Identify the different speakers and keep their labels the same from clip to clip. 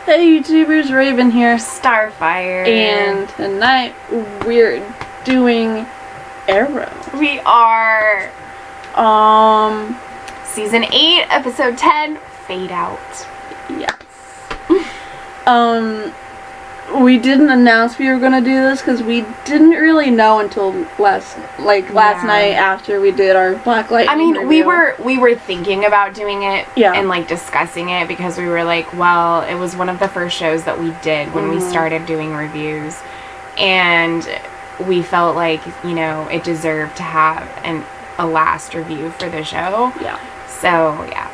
Speaker 1: Hey YouTubers, Raven here.
Speaker 2: Starfire.
Speaker 1: And tonight we're doing Arrow.
Speaker 2: We are Season 8, Episode 10, Fade Out.
Speaker 1: Yes. We didn't announce we were gonna do this because we didn't really know until last night after we did our Black Lightning.
Speaker 2: I mean,
Speaker 1: review.
Speaker 2: we were thinking about doing it
Speaker 1: Yeah.
Speaker 2: and like discussing it because we were like, well, it was one of the first shows that we did when we started doing reviews, and we felt like, you know, it deserved to have a last review for the show.
Speaker 1: Yeah.
Speaker 2: So yeah.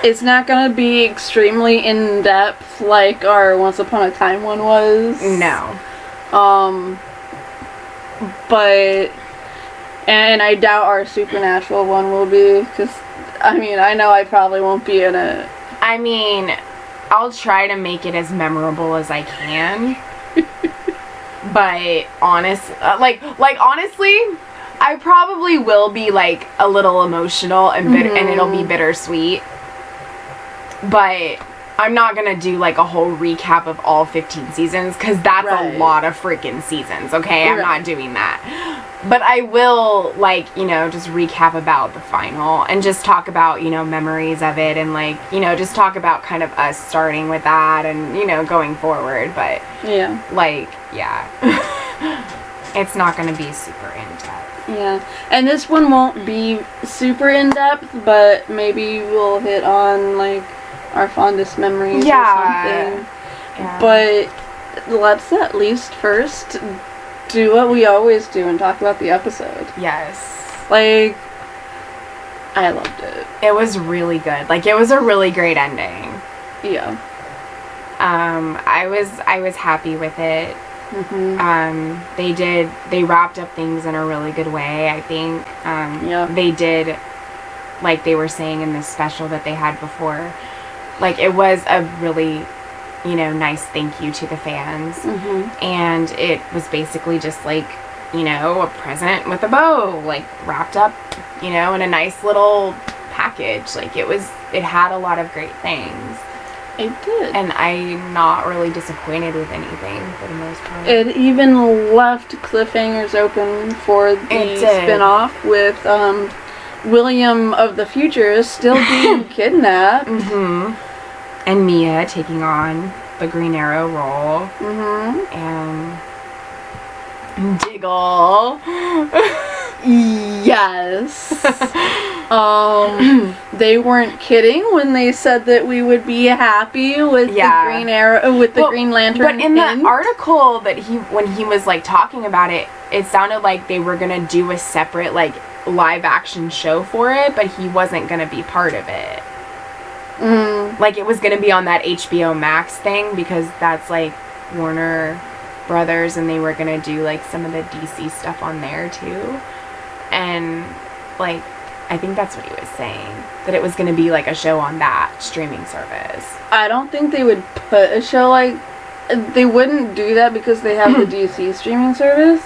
Speaker 1: It's not gonna be extremely in depth like our Once Upon a Time one was.
Speaker 2: No.
Speaker 1: But and I doubt our Supernatural one will be, because I mean, I know I probably won't be in it.
Speaker 2: I mean, I'll try to make it as memorable as I can. But honestly, I probably will be like a little emotional and and it'll be bittersweet. But I'm not gonna do like a whole recap of all 15 seasons because that's a lot of freaking seasons. Okay, I'm not doing that. But I will, like, you know, just recap about the final and just talk about, you know, memories of it and, like, you know, just talk about kind of us starting with that and, you know, going forward. But
Speaker 1: yeah,
Speaker 2: like, yeah. It's not going to be super in-depth.
Speaker 1: Yeah. And this one won't be super in-depth, but maybe we'll hit on, like, our fondest memories or something. Yeah. But let's at least first do what we always do and talk about the episode.
Speaker 2: Yes.
Speaker 1: Like, I loved it.
Speaker 2: It was really good. Like, it was a really great ending.
Speaker 1: Yeah.
Speaker 2: I was happy with it. They wrapped up things in a really good way, I think. They did, like they were saying in this special that they had before, like, it was a really, you know, nice thank you to the fans. And it was basically just like, you know, a present with a bow, like, wrapped up, you know, in a nice little package. Like, it had a lot of great things.
Speaker 1: It did.
Speaker 2: And I'm not really disappointed with anything for the most part.
Speaker 1: It even left cliffhangers open for the spin-off with William of the future still being kidnapped.
Speaker 2: And Mia taking on the Green Arrow role. And Diggle.
Speaker 1: Yes. They weren't kidding when they said that we would be happy with the Green Arrow, with the Green Lantern.
Speaker 2: But in the article that when he was like talking about it, it sounded like they were gonna do a separate like live action show for it, but he wasn't gonna be part of it. Like, it was gonna be on that HBO Max thing because that's like Warner Brothers, and they were gonna do like some of the DC stuff on there too. And like, I think that's what he was saying, that it was going to be like a show on that streaming service.
Speaker 1: I don't think they would put a show like... They wouldn't do that because they have the DC streaming service.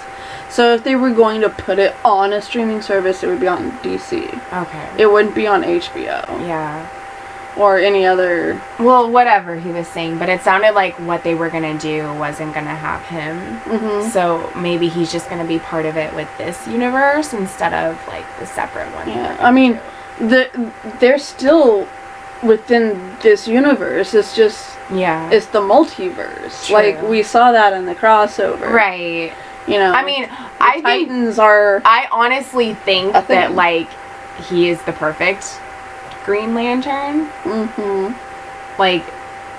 Speaker 1: So if they were going to put it on a streaming service, it would be on DC.
Speaker 2: Okay.
Speaker 1: It wouldn't be on HBO.
Speaker 2: Yeah.
Speaker 1: Or any other...
Speaker 2: Well, whatever he was saying, but it sounded like what they were going to do wasn't going to have him. So maybe he's just going to be part of it with this universe instead of, like, the separate one.
Speaker 1: Yeah, I mean, they're still within this universe. It's just...
Speaker 2: Yeah.
Speaker 1: It's the multiverse.
Speaker 2: True.
Speaker 1: Like, we saw that in the crossover.
Speaker 2: Right.
Speaker 1: You know?
Speaker 2: I mean,
Speaker 1: I
Speaker 2: honestly think that, like, he is the perfect Green Lantern. Like,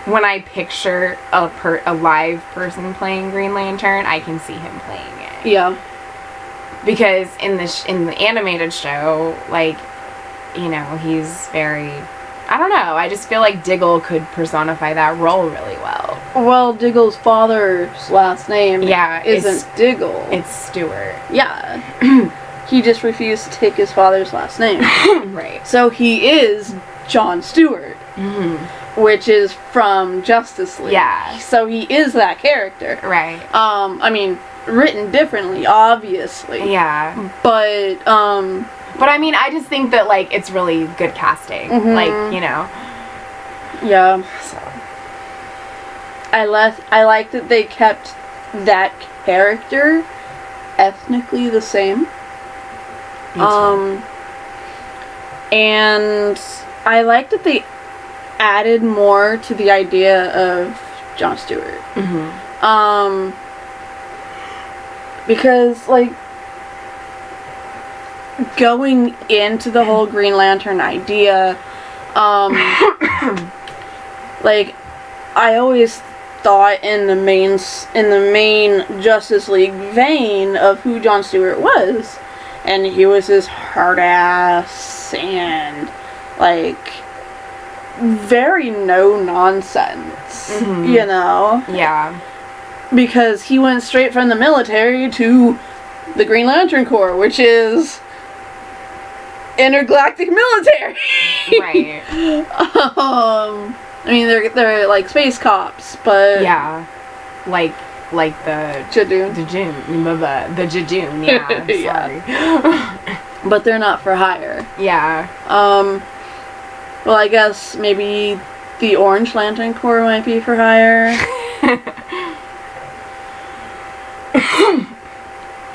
Speaker 2: when I picture a live person playing Green Lantern, I can see him playing it.
Speaker 1: Yeah.
Speaker 2: Because in the animated show, like, you know, he's very... I don't know. I just feel like Diggle could personify that role really well.
Speaker 1: Well, Diggle's father's last name isn't Diggle.
Speaker 2: It's Stewart.
Speaker 1: Yeah. He just refused to take his father's last name.
Speaker 2: Right.
Speaker 1: So he is John Stewart. Which is from Justice League.
Speaker 2: Yeah.
Speaker 1: So he is that character.
Speaker 2: Right.
Speaker 1: I mean, written differently, obviously.
Speaker 2: Yeah.
Speaker 1: But
Speaker 2: I mean, I just think that, like, it's really good casting. Like, you know.
Speaker 1: Yeah.
Speaker 2: So.
Speaker 1: I like that they kept that character ethnically the same. And I like that they added more to the idea of Jon Stewart. Because, like, going into the whole Green Lantern idea, like, I always thought in the main Justice League vein of who Jon Stewart was, and he was this hard ass and like very no nonsense, you know?
Speaker 2: Yeah.
Speaker 1: Because he went straight from the military to the Green Lantern Corps, which is intergalactic military.
Speaker 2: Right.
Speaker 1: I mean, they're like space cops, but
Speaker 2: yeah, like the
Speaker 1: Jadoon.
Speaker 2: the Jadoon. Yeah, sorry.
Speaker 1: But they're not for hire.
Speaker 2: Yeah.
Speaker 1: Well, I guess maybe the Orange Lantern Corps might be for hire.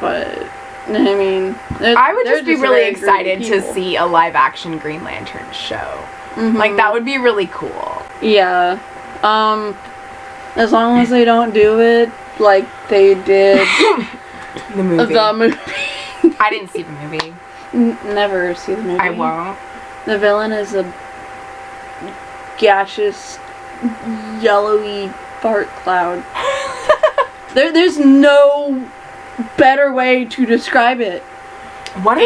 Speaker 1: But I mean,
Speaker 2: I would just be really excited to
Speaker 1: people.
Speaker 2: see a live action Green Lantern show. Like, that would be really cool.
Speaker 1: Yeah. As long as they don't do it like they did
Speaker 2: The movie. I didn't see the movie.
Speaker 1: Never see the movie.
Speaker 2: I won't.
Speaker 1: The villain is a gaseous, yellowy fart cloud. There's no better way to describe it.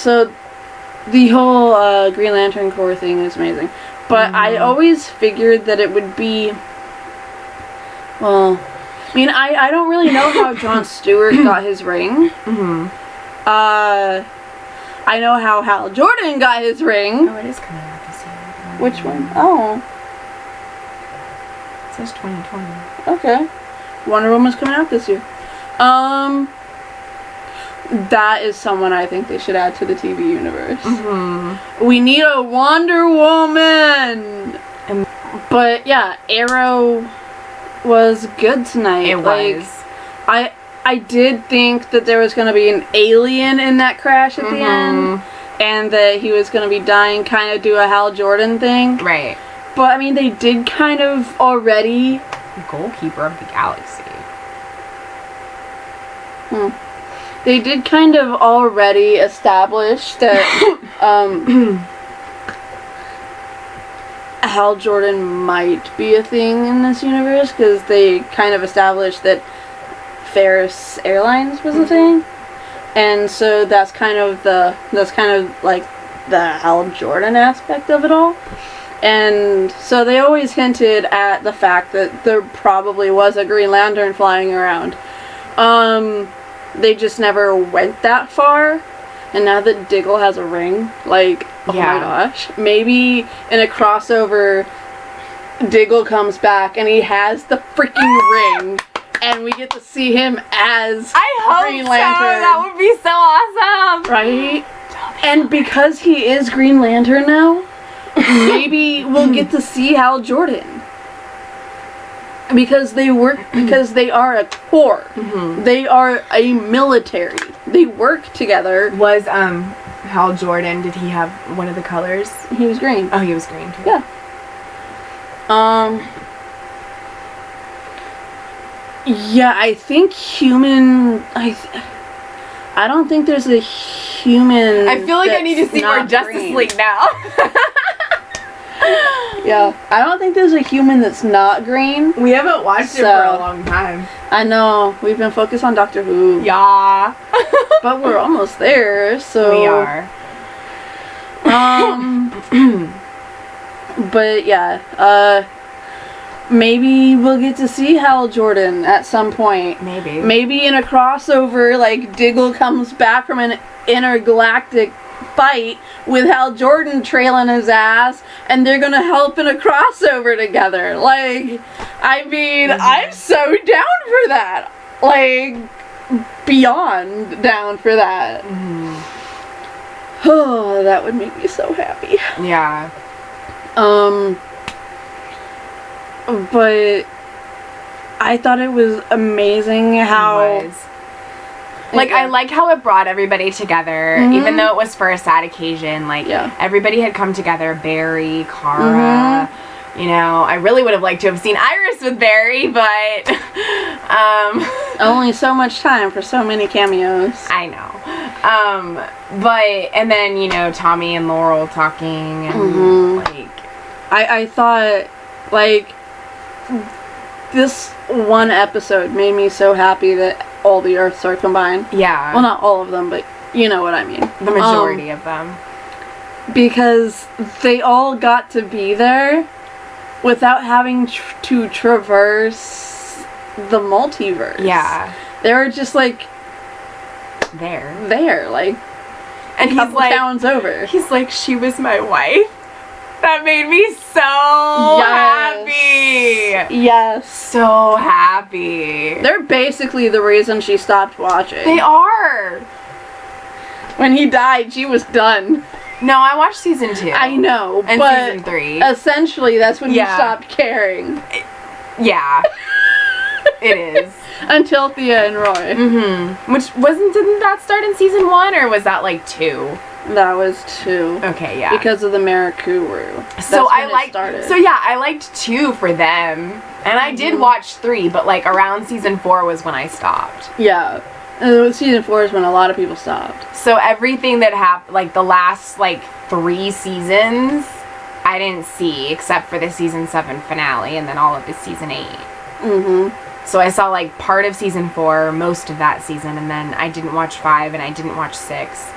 Speaker 1: So, the whole Green Lantern Corps thing is amazing. But I always figured that it would be... Well, I mean, I don't really know how Jon Stewart got his ring. I know how Hal Jordan got his ring.
Speaker 2: Oh, it is coming out this year.
Speaker 1: Which one? Oh.
Speaker 2: It says 2020.
Speaker 1: Okay. Wonder Woman's coming out this year. That is someone I think they should add to the TV universe. We need a Wonder Woman! But yeah, Arrow was good tonight.
Speaker 2: It was.
Speaker 1: I did think that there was going to be an alien in that crash at the end. And that he was going to be dying, kind of do a Hal Jordan thing.
Speaker 2: Right.
Speaker 1: But I mean, they did kind of already...
Speaker 2: Goalkeeper of the Galaxy.
Speaker 1: They did kind of already establish that Hal Jordan might be a thing in this universe, because they kind of established that Ferris Airlines was a thing, and so that's kind of like the Hal Jordan aspect of it all. And so they always hinted at the fact that there probably was a Green Lantern flying around. They just never went that far. And now that Diggle has a ring, like, oh my gosh. Maybe in a crossover, Diggle comes back and he has the freaking ring. And we get to see him as Green Lantern.
Speaker 2: That would be so awesome.
Speaker 1: Right? And because he is Green Lantern now, maybe we'll get to see Hal Jordan. Because they are a corps. They are a military. They work together.
Speaker 2: Was Hal Jordan, did he have one of the colors?
Speaker 1: He was green.
Speaker 2: Oh, he was green too.
Speaker 1: Yeah. Yeah, I think human... I don't think there's a human...
Speaker 2: I feel like I need to see more Justice League now.
Speaker 1: Yeah, I don't think there's a human that's not green.
Speaker 2: We haven't watched it for a long time.
Speaker 1: I know. We've been focused on Doctor Who.
Speaker 2: Yeah.
Speaker 1: But we're almost there, so...
Speaker 2: We are.
Speaker 1: But yeah, maybe we'll get to see Hal Jordan at some point.
Speaker 2: Maybe.
Speaker 1: Maybe in a crossover, like, Diggle comes back from an intergalactic fight with Hal Jordan trailing his ass, and they're gonna help in a crossover together. Like, I mean, I'm so down for that. Like, beyond down for that. Oh, that would make me so happy.
Speaker 2: Yeah.
Speaker 1: But I thought it was amazing how...
Speaker 2: It was. Like, I like how it brought everybody together, even though it was for a sad occasion. Like, everybody had come together. Barry, Kara, you know. I really would have liked to have seen Iris with Barry, but...
Speaker 1: only so much time for so many cameos.
Speaker 2: I know. But, and then, you know, Tommy and Laurel talking, and, like...
Speaker 1: I thought, like, this one episode made me so happy that all the Earths are combined.
Speaker 2: Yeah.
Speaker 1: Well, not all of them, but you know what I mean.
Speaker 2: The majority of them.
Speaker 1: Because they all got to be there without having to traverse the multiverse.
Speaker 2: Yeah.
Speaker 1: They were just, like...
Speaker 2: There.
Speaker 1: Like...
Speaker 2: And
Speaker 1: a couple towns over.
Speaker 2: He's like, she was my wife. That made me so happy.
Speaker 1: Yes.
Speaker 2: So happy.
Speaker 1: They're basically the reason she stopped watching.
Speaker 2: They are.
Speaker 1: When he died, she was done.
Speaker 2: No, I watched season 2.
Speaker 1: I know,
Speaker 2: and
Speaker 1: but
Speaker 2: season 3.
Speaker 1: Essentially, that's when you stopped caring.
Speaker 2: Yeah. It is.
Speaker 1: Until Thea and Roy.
Speaker 2: Didn't that start in season 1, or was that like 2?
Speaker 1: That was 2.
Speaker 2: Okay, yeah.
Speaker 1: Because of the Marikuru.
Speaker 2: So I liked 2 for them. And I did watch 3, but like around season 4 was when I stopped.
Speaker 1: Yeah. Season 4 is when a lot of people stopped.
Speaker 2: So everything that happened, like the last like 3 seasons, I didn't see except for the season 7 finale and then all of the season 8. So I saw like part of season 4, most of that season, and then I didn't watch 5 and I didn't watch 6.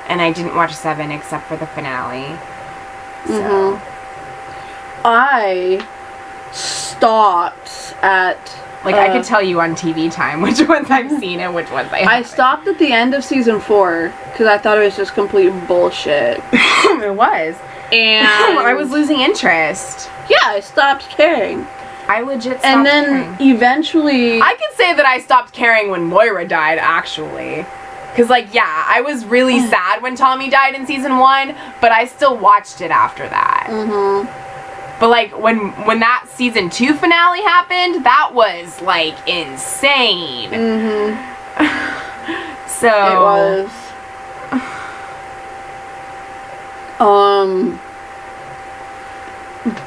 Speaker 2: And I didn't watch 7 except for the finale. So.
Speaker 1: I stopped at...
Speaker 2: Like, I could tell you on TV time which ones I've seen and which ones I haven't.
Speaker 1: I stopped at the end of season 4, because I thought it was just complete bullshit.
Speaker 2: It was.
Speaker 1: And...
Speaker 2: I was losing interest.
Speaker 1: Yeah, I stopped caring.
Speaker 2: I legit stopped
Speaker 1: caring. And then, eventually...
Speaker 2: I can say that I stopped caring when Moira died, actually. Because, like, yeah, I was really sad when Tommy died in season 1, but I still watched it after that. But, like, when that season 2 finale happened, that was, like, insane. So...
Speaker 1: It was.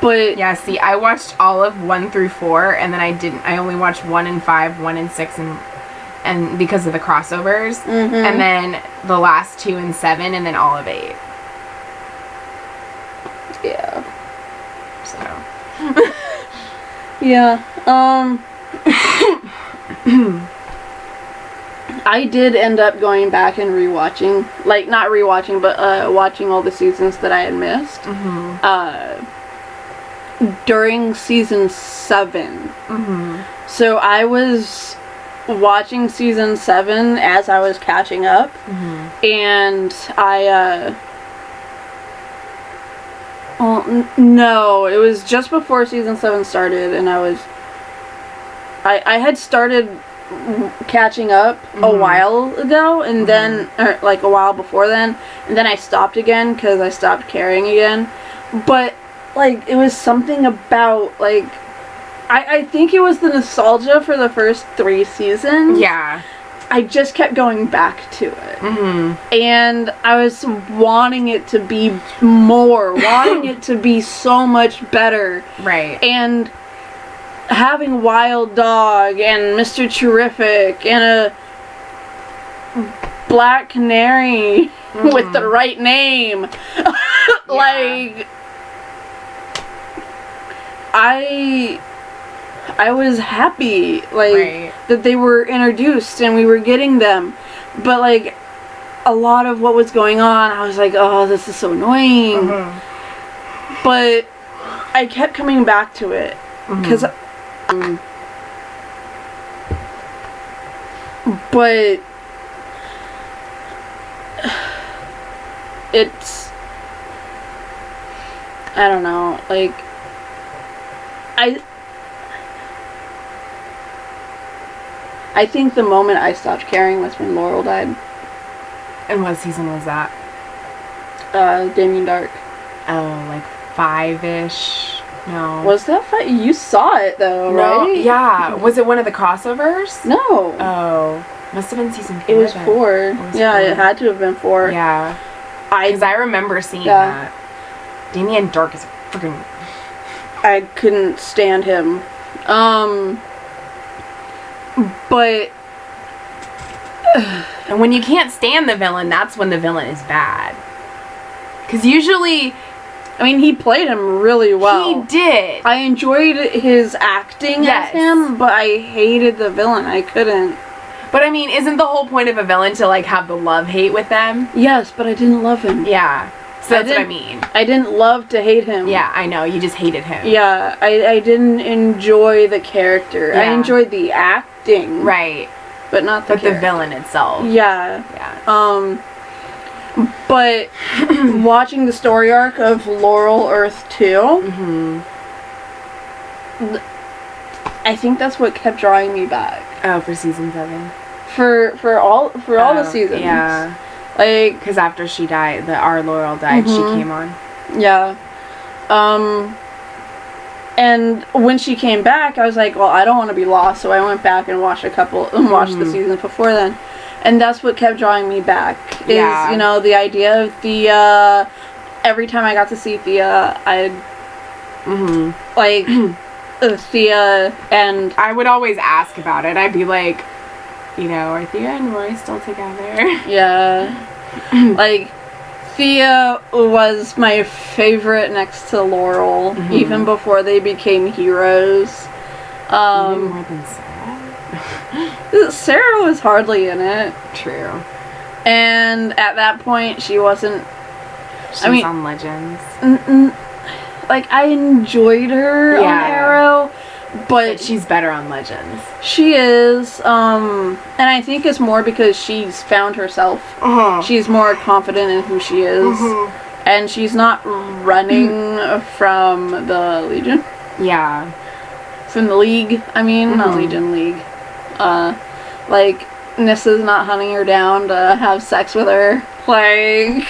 Speaker 1: But...
Speaker 2: Yeah, see, I watched all of 1 through 4, and then I only watched 1 and 5, 1 and 6, and because of the crossovers, and then the last 2 and 7, and then all of 8.
Speaker 1: Yeah.
Speaker 2: So.
Speaker 1: Yeah. I did end up going back and rewatching, like, not rewatching, but watching all the seasons that I had missed. During season 7. So I was watching season 7 as I was catching up, and I no, it was just before season 7 started, and I had started catching up a while ago, and then, or like a while before then, and then I stopped again because I stopped caring again. But like, it was something about, like, I think it was the nostalgia for the first 3 seasons.
Speaker 2: Yeah.
Speaker 1: I just kept going back to it. And I was wanting it to be more, wanting it to be so much better.
Speaker 2: Right.
Speaker 1: And having Wild Dog and Mr. Terrific and a Black Canary with the right name. Like, I was happy, like, that they were introduced and we were getting them. But, like, a lot of what was going on, I was like, oh, this is so annoying. But I kept coming back to it. Because, but it's, I don't know, like, I think the moment I stopped caring was when Laurel died.
Speaker 2: And what season was that?
Speaker 1: Damien Dark.
Speaker 2: Oh, like 5-ish? No.
Speaker 1: Was that fight? You saw it though,
Speaker 2: No.
Speaker 1: right?
Speaker 2: Yeah. Was it one of the crossovers?
Speaker 1: No.
Speaker 2: Oh. Must have been season 4.
Speaker 1: It was
Speaker 2: then.
Speaker 1: 4.
Speaker 2: It was
Speaker 1: Yeah,
Speaker 2: 4.
Speaker 1: it had to have been 4.
Speaker 2: Yeah. Because I remember seeing that. Damien Dark is freaking...
Speaker 1: I couldn't stand him. But...
Speaker 2: And when you can't stand the villain, that's when the villain is bad. Because usually...
Speaker 1: I mean, he played him really well.
Speaker 2: He did.
Speaker 1: I enjoyed his acting as him, but I hated the villain. I couldn't.
Speaker 2: But I mean, isn't the whole point of a villain to like have the love-hate with them?
Speaker 1: Yes, but I didn't love him.
Speaker 2: Yeah. So that's what I mean.
Speaker 1: I didn't love to hate him.
Speaker 2: Yeah, I know. You just hated him.
Speaker 1: Yeah, I didn't enjoy the character.
Speaker 2: Yeah.
Speaker 1: I enjoyed the acting.
Speaker 2: Right.
Speaker 1: But not
Speaker 2: the villain itself.
Speaker 1: Yeah.
Speaker 2: Yeah.
Speaker 1: But watching the story arc of Laurel Earth 2, I think that's what kept drawing me back.
Speaker 2: Oh, for season 7.
Speaker 1: For all the seasons.
Speaker 2: Yeah.
Speaker 1: Like,
Speaker 2: because after she died, our Laurel died, she came on.
Speaker 1: Yeah. And when she came back, I was like, well, I don't want to be lost, so I went back and watched the seasons before then. And that's what kept drawing me back. Is, you know, the idea of Thea. Every time I got to see Thea, I'd like Thea, and
Speaker 2: I would always ask about it. I'd be like, you know, are Thea and Roy still together?
Speaker 1: Yeah. Like, Thea was my favorite next to Laurel, even before they became heroes.
Speaker 2: Even more than Sarah?
Speaker 1: Sarah was hardly in it.
Speaker 2: True.
Speaker 1: And at that point, she wasn't...
Speaker 2: She was on Legends.
Speaker 1: Like, I enjoyed her on Arrow, but
Speaker 2: she's better on Legends.
Speaker 1: She is, and I think it's more because she's found herself. She's more confident in who she is, and she's not running from the Legion.
Speaker 2: Yeah.
Speaker 1: From the League, I mean, not Legion, League. Like, Nissa's not hunting her down to have sex with her. Like,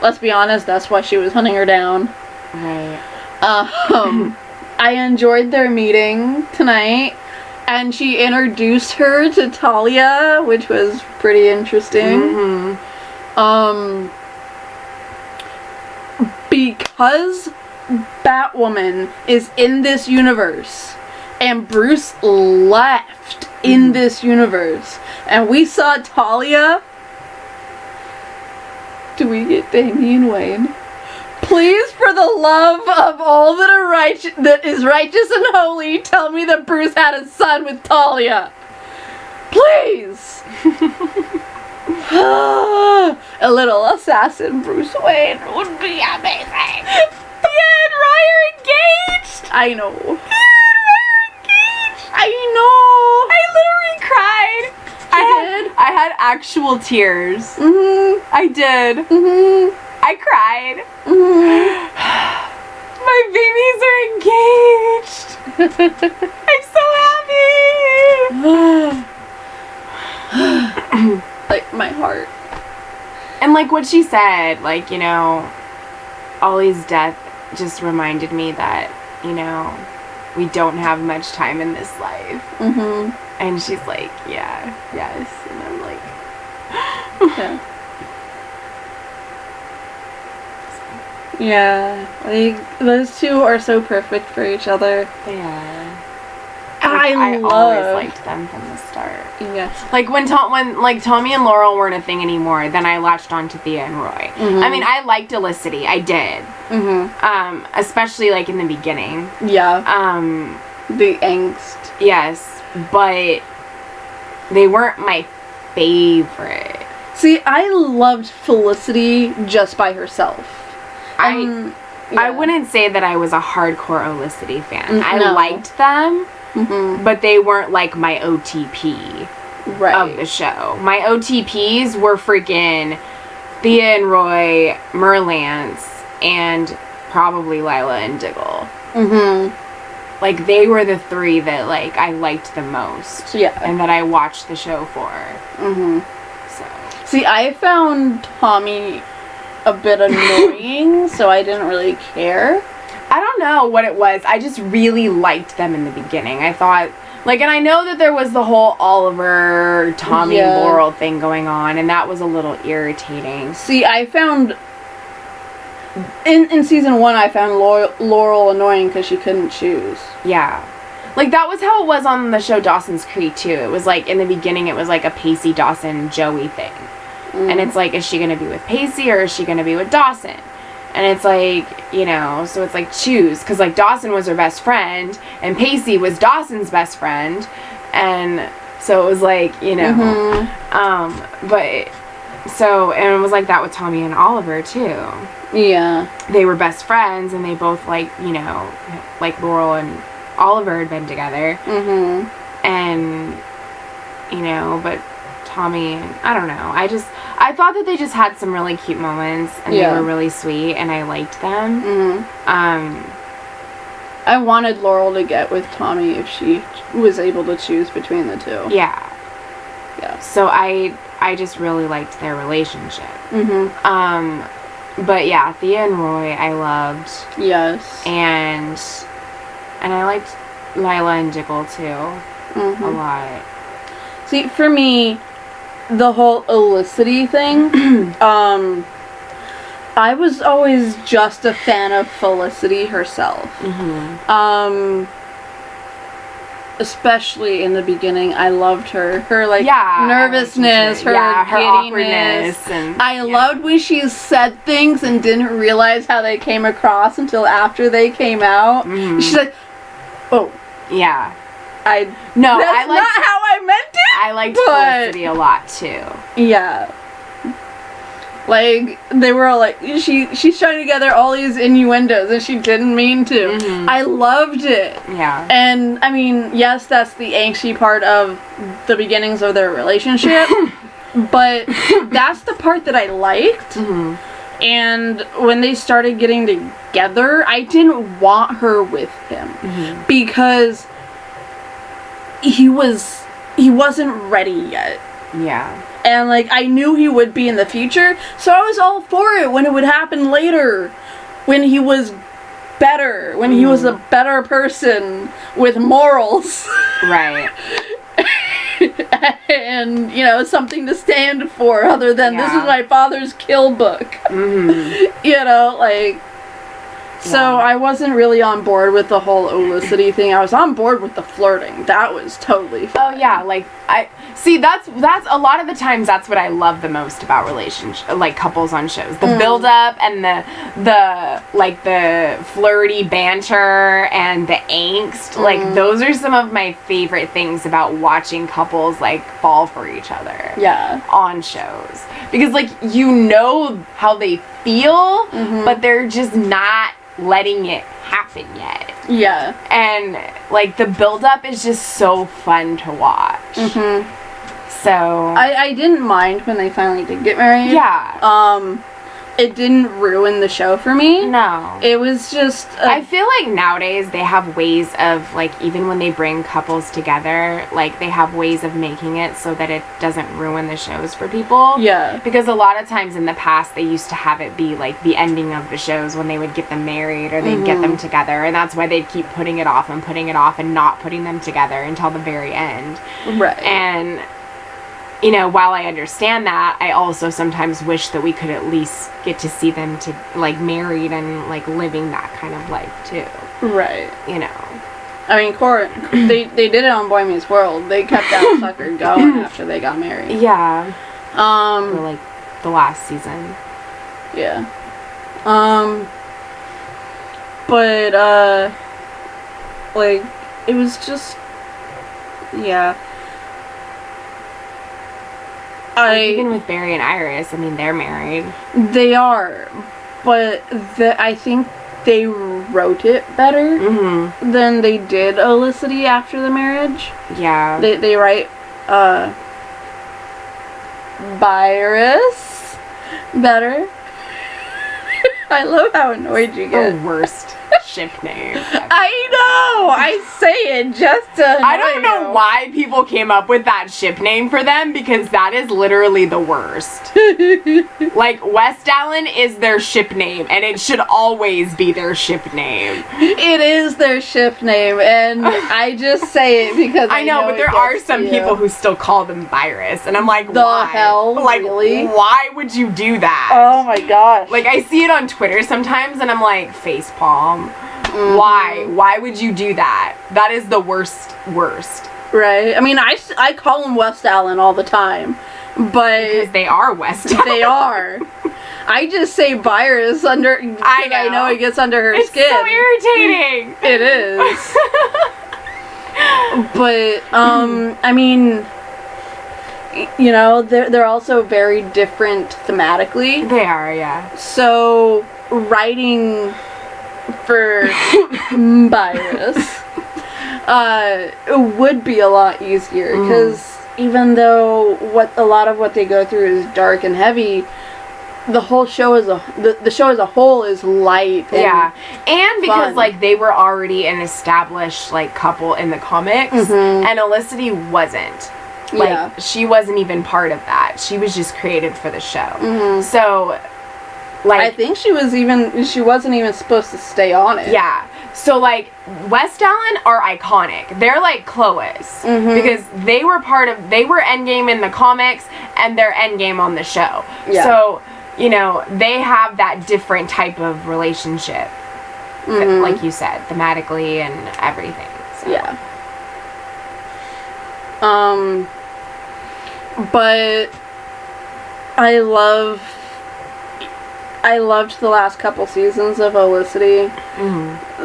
Speaker 1: let's be honest, that's why she was hunting her down.
Speaker 2: Right.
Speaker 1: I enjoyed their meeting tonight, and she introduced her to Talia, which was pretty interesting. Because Batwoman is in this universe, and Bruce left in this universe, and we saw Talia. Do we get Damian Wayne? Please, for the love of all that is righteous and holy, tell me that Bruce had a son with Talia. Please. A little assassin Bruce Wayne would be amazing.
Speaker 2: Thea and Roy are engaged.
Speaker 1: I know.
Speaker 2: Thea and Roy are engaged.
Speaker 1: I know.
Speaker 2: I literally cried. I had actual tears. I did. I cried. My babies are engaged. I'm so happy.
Speaker 1: Like, my heart.
Speaker 2: And like what she said, like, you know, Ollie's death just reminded me that, you know, we don't have much time in this life. And she's like, yeah, yes. And I'm like,
Speaker 1: yeah. Yeah, like, those two are so perfect for each other.
Speaker 2: they are.
Speaker 1: Like,
Speaker 2: I always liked them from the start.
Speaker 1: Yes.
Speaker 2: Like when like Tommy and Laurel weren't a thing anymore, then I latched on to Thea and Roy. I mean, I liked Elicity, I did. Especially like in the beginning.
Speaker 1: Yeah. The angst.
Speaker 2: Yes, but they weren't my favorite.
Speaker 1: See, I loved Felicity just by herself.
Speaker 2: I wouldn't say that I was a hardcore Olicity fan. I
Speaker 1: No.
Speaker 2: liked them, but they weren't like my OTP of the show. My OTPs were freaking Thea and Roy, Merlance, and probably Lila and Diggle. Like, they were the three that, like, I liked the most.
Speaker 1: Yeah.
Speaker 2: And that I watched the show for. So.
Speaker 1: See, I found Tommy a bit annoying, so I didn't really care.
Speaker 2: I don't know what it was. I just really liked them in the beginning. I thought, like, and I know that there was the whole Oliver, Tommy, Laurel thing going on, and that was a little irritating.
Speaker 1: See, I found... In season 1, I found Laurel annoying because she couldn't choose.
Speaker 2: Yeah. Like, that was how it was on the show Dawson's Creek, too. It was, like, in the beginning, it was, like, a Pacey, Dawson, Joey thing. And it's, like, is she going to be with Pacey or is she going to be with Dawson? And it's, like, you know, so it's, like, choose. Because, like, Dawson was her best friend, and Pacey was Dawson's best friend. And so it was, like, you know. But, so, and it was, like, that with Tommy and Oliver, too.
Speaker 1: Yeah.
Speaker 2: They were best friends, and they both, like, you know, like, Laurel and Oliver had been together. And, you know, but Tommy, I don't know. I thought that they just had some really cute moments, and they were really sweet, and I liked them.
Speaker 1: I wanted Laurel to get with Tommy if she was able to choose between the two.
Speaker 2: Yeah. So I just really liked their relationship. But yeah, Thea and Roy I loved.
Speaker 1: Yes.
Speaker 2: And I liked Lila and Diggle too. A lot.
Speaker 1: See, for me, the whole Olicity thing, I was always just a fan of Felicity herself. Especially in the beginning, I loved her. Her, like, nervousness, her
Speaker 2: awkwardness. And,
Speaker 1: I loved when she said things and didn't realize how they came across until after they came out. She's like, oh.
Speaker 2: Yeah.
Speaker 1: That's
Speaker 2: not
Speaker 1: how I meant it.
Speaker 2: I liked Felicity a lot, too.
Speaker 1: Yeah. Like, they were all like, she's trying to gather all these innuendos, and she didn't mean to. I loved it.
Speaker 2: Yeah.
Speaker 1: And, I mean, yes, that's the angsty part of the beginnings of their relationship, but that's the part that I liked. And when they started getting together, I didn't want her with him. Because he wasn't ready yet.
Speaker 2: Yeah.
Speaker 1: And, like, I knew he would be in the future, so I was all for it when it would happen later. When he was better. When he was a better person with morals.
Speaker 2: Right.
Speaker 1: And, you know, something to stand for other than, this is my father's kill book. You know, like... So I wasn't really on board with the whole Olicity thing. I was on board with the flirting. That was totally fine.
Speaker 2: Oh yeah, like that's a lot of the times that's what I love the most about like couples on shows. The build up and the flirty banter and the angst. Like those are some of my favorite things about watching couples like fall for each other.
Speaker 1: Yeah. On
Speaker 2: shows. Because like you know how they feel, but they're just not letting it happen yet.
Speaker 1: Yeah.
Speaker 2: And like the build up is just so fun to watch. So
Speaker 1: I didn't mind when they finally did get married.
Speaker 2: Yeah.
Speaker 1: It didn't ruin the show for me.
Speaker 2: No.
Speaker 1: It was just...
Speaker 2: I feel like nowadays they have ways of, like, even when they bring couples together, like, they have ways of making it so that it doesn't ruin the shows for people.
Speaker 1: Yeah.
Speaker 2: Because a lot of times in the past, they used to have it be, like, the ending of the shows when they would get them married or they'd get them together. And that's why they'd keep putting it off and not putting them together until the very end.
Speaker 1: Right.
Speaker 2: And... you know, while I understand that, I also sometimes wish that we could at least get to see them to like married and like living that kind of life too.
Speaker 1: Right.
Speaker 2: You know.
Speaker 1: I mean, they did it on Boy Meets World. They kept that sucker going after they got married.
Speaker 2: Yeah. For like the last season.
Speaker 1: Yeah. But like it was just yeah.
Speaker 2: Even with Barry and Iris, I mean, they're married.
Speaker 1: They are, but I think they wrote it better than they did Olicity after the marriage.
Speaker 2: Yeah.
Speaker 1: They write Byris better. I love how annoyed you get.
Speaker 2: The worst. ship name.
Speaker 1: I know! I say it just to
Speaker 2: I don't know why people came up with that ship name for them, because that is literally the worst. Like, West Allen is their ship name, and it should always be their ship name.
Speaker 1: It is their ship name, and I just say it because
Speaker 2: I know, but there are some people who still call them Virus, and I'm like, why?
Speaker 1: Hell?
Speaker 2: Like,
Speaker 1: really?
Speaker 2: Why would you do that?
Speaker 1: Oh my gosh.
Speaker 2: Like, I see it on Twitter sometimes, and I'm like, facepalm. Mm-hmm. Why? Why would you do that? That is the worst.
Speaker 1: Right? I mean, I call them West Allen all the time, but...
Speaker 2: Because they are West Allen.
Speaker 1: They are. I just say Virus under... I know it gets under her skin.
Speaker 2: It's so irritating.
Speaker 1: It is. But, I mean... You know, they're also very different thematically.
Speaker 2: They are, yeah.
Speaker 1: So, writing for Virus would be a lot easier, because even though a lot of what they go through is dark and heavy, the whole show the show as a whole is light and
Speaker 2: and because
Speaker 1: fun.
Speaker 2: Like, they were already an established like couple in the comics, and Olicity wasn't. Like, she wasn't even part of that. She was just created for the show. So, like...
Speaker 1: I think she wasn't even supposed to stay on it.
Speaker 2: Yeah. So, like, West Allen are iconic. They're like Cloas. Because they were Endgame in the comics, and they're Endgame on the show. Yeah. So, you know, they have that different type of relationship. Like you said, thematically and everything. So.
Speaker 1: Yeah. But I loved the last couple seasons of Olicity.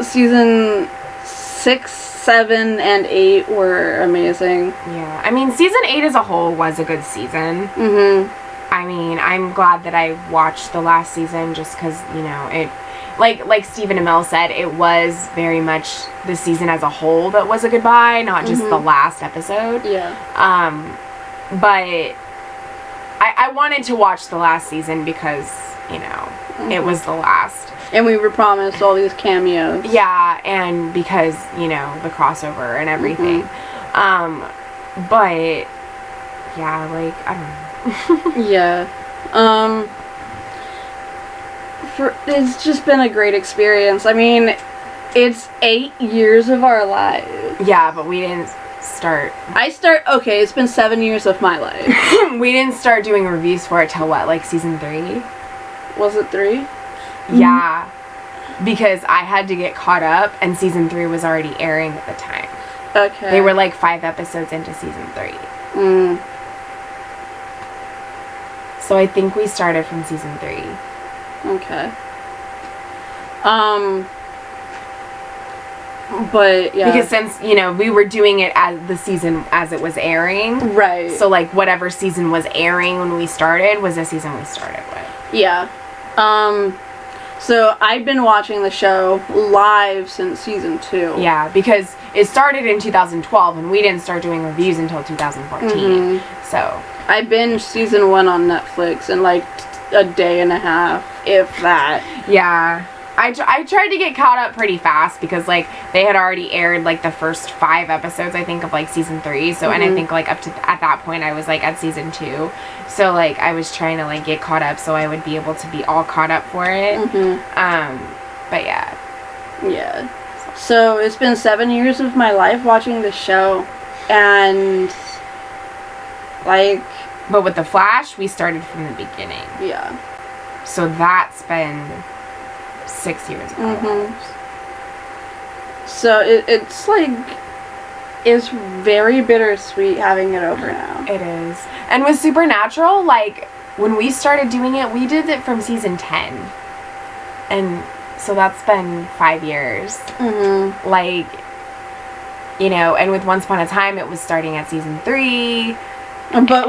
Speaker 1: Season 6, 7, and 8 were amazing.
Speaker 2: Yeah, I mean, season 8 as a whole was a good season. I mean, I'm glad that I watched the last season, just because, you know, it... Like Stephen Amell said, it was very much the season as a whole that was a goodbye, not just the last episode.
Speaker 1: Yeah.
Speaker 2: But I wanted to watch the last season because, you know, it was the last.
Speaker 1: And we were promised all these cameos.
Speaker 2: Yeah, and because, you know, the crossover and everything. But, yeah, like, I don't know.
Speaker 1: Yeah. It's just been a great experience. I mean, it's 8 years of our lives.
Speaker 2: Yeah, but we didn't start...
Speaker 1: Okay, it's been 7 years of my life.
Speaker 2: We didn't start doing reviews for it till what, like season 3?
Speaker 1: Was it 3?
Speaker 2: Yeah. Because I had to get caught up, and season 3 was already airing at the time.
Speaker 1: Okay.
Speaker 2: They were like 5 episodes into season 3. So I think we started from season 3.
Speaker 1: Okay. But, yeah.
Speaker 2: Because since, you know, we were doing it as the season as it was airing.
Speaker 1: Right.
Speaker 2: So, like, whatever season was airing when we started was the season we started with.
Speaker 1: Yeah. So I've been watching the show live since season 2.
Speaker 2: Yeah, because it started in 2012, and we didn't start doing reviews until 2014. So.
Speaker 1: I binged season 1 on Netflix in, like, a day and a half, if that.
Speaker 2: Yeah. I tried to get caught up pretty fast because, like, they had already aired, like, the first 5 episodes, I think, of, like, season 3. So, and I think, like, at that point, I was, like, at season 2. So, like, I was trying to, like, get caught up so I would be able to be all caught up for it. But, yeah.
Speaker 1: Yeah. So, it's been 7 years of my life watching the show. And, like...
Speaker 2: But with The Flash, we started from the beginning.
Speaker 1: Yeah.
Speaker 2: So, that's been... 6 years ago.
Speaker 1: So it's like, it's very bittersweet having it over now.
Speaker 2: It is. And with Supernatural, like, when we started doing it, we did it from season 10. And so that's been 5 years. Like, you know, and with Once Upon a Time, it was starting at season 3.
Speaker 1: But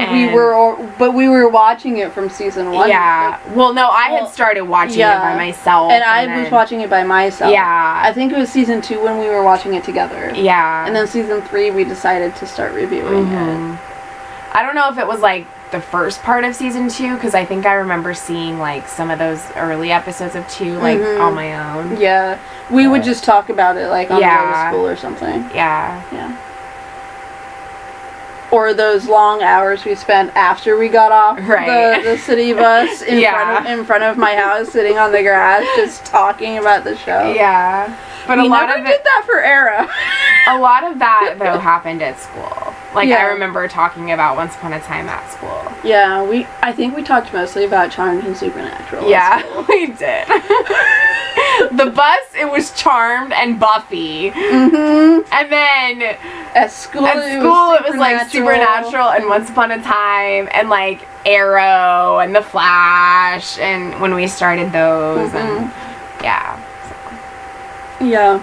Speaker 1: we were watching it from season 1.
Speaker 2: Yeah. Well, no, I had started watching it by myself.
Speaker 1: And I was watching it by myself.
Speaker 2: Yeah.
Speaker 1: I think it was season 2 when we were watching it together.
Speaker 2: Yeah.
Speaker 1: And then season 3 we decided to start reviewing it.
Speaker 2: I don't know if it was like the first part of season 2, because I think I remember seeing, like, some of those early episodes of 2, like, on my own.
Speaker 1: Yeah. We would just talk about it, like, on the way to school or something.
Speaker 2: Yeah.
Speaker 1: Yeah. Or those long hours we spent after we got off the city bus in front of my house, sitting on the grass, just talking about the show.
Speaker 2: Yeah. But
Speaker 1: we never did that for Arrow.
Speaker 2: A lot of that, though, happened at school. Like, I remember talking about Once Upon a Time at school.
Speaker 1: Yeah, I think we talked mostly about Charmed and Supernatural.
Speaker 2: Yeah, we did. The bus, it was Charmed and Buffy. Mm-hmm. And then
Speaker 1: at school it was
Speaker 2: like Supernatural and Once Upon a Time and like Arrow and The Flash, and when we started those, and yeah.
Speaker 1: Yeah.